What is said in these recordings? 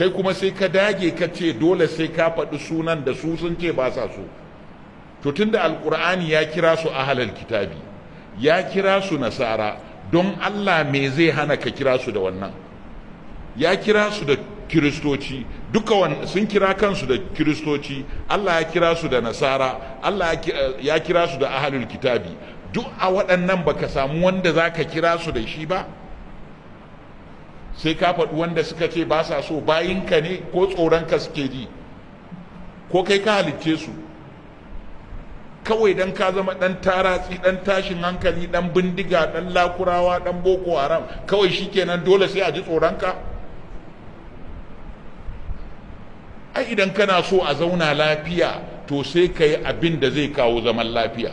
kai kuma sai ka dage ka ce dole sai ka faɗi sunan da su sun ce ba sa so. To tunda alkur'ani ya kira su ahlal kitabi, ya kira su nasara, don Allah me zai hana ka kira su da wannan? Ya kira su da kiristoci, duka sun kira kansu da kiristoci, Allah ya kira su da nasara, Allah ya kira su da ahlul kitabi. Duk a waɗannan baka samu wanda za ka kira su da shi ba? Sai ka faɗi wanda suka ce ba sa so, bayinka ne ko tsoronka suke ji, ko kai ka halicce su? Kawai dan ka zama ɗan taratsi, ɗan tashin hankali, ɗan bindiga, ɗan lakurawa, ɗan boko haram, kawai shi kenan dole sai a ji tsoronka? Ai idan kana so a zauna lafiya to sai ka yi abin da zai kawo zaman lafiya.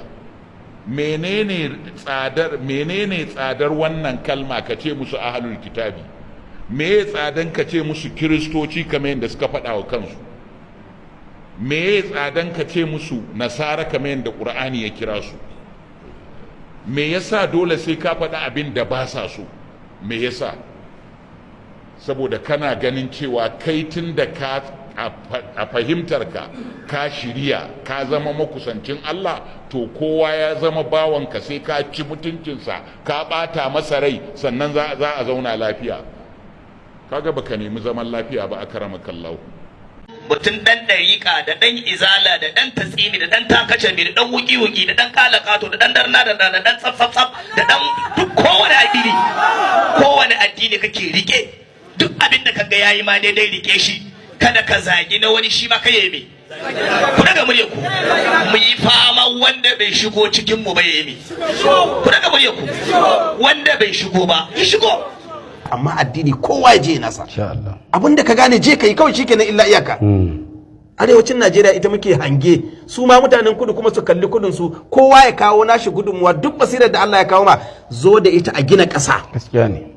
Menene tsadar wannan kalma ka ce musu ahlul kitabi? Me tsadan ka ce musu kiristoci kamar yadda suka faɗa wa kansu? Me tsadan ka ce musu nasara kamar yadda ƙur'ani ya kira su? Me yasa dole sai ka faɗa abin da ba sa so? Me yasa? Saboda kana ganin cewa kai tun da ka a fahimtarka ka shirya ka zama makusancin Allah, to kowa ya zama bawanka sai ka ci mutuncinsa ka ɓata masa rai sannan za a zauna lafiya. Kaga baka nemi zaman lafiya ba, akramakallahu. Mutum dan dariƙa da dan izala da dan tatsini da dan takace da dan wuki-wuki da dan kalakato da dan darna da dan tsaf-tsaf da dan duk kowane addini kake rike, duk abin da kaga yayi ma daidai rike shi, kada ka zagi na wani shi ma kai yayi. Ku daga murya ku mu yi fama wanda bai shigo cikin mu ba yayi. Ku daga murya ku wanda bai shigo ba ya shigo. Amma addini kowa ya je nasa. Abinda ka gane je kai kawai shikenan illa iyaka. Arewacin Najeriya ita muke hange, su ma mutanen kudu kuma su kalli kudin su, kowa ya kawo nashi gudunmuwa, duk basirar da Allah ya kawo ma zo da ita a gina ƙasa. Gaskiya ne.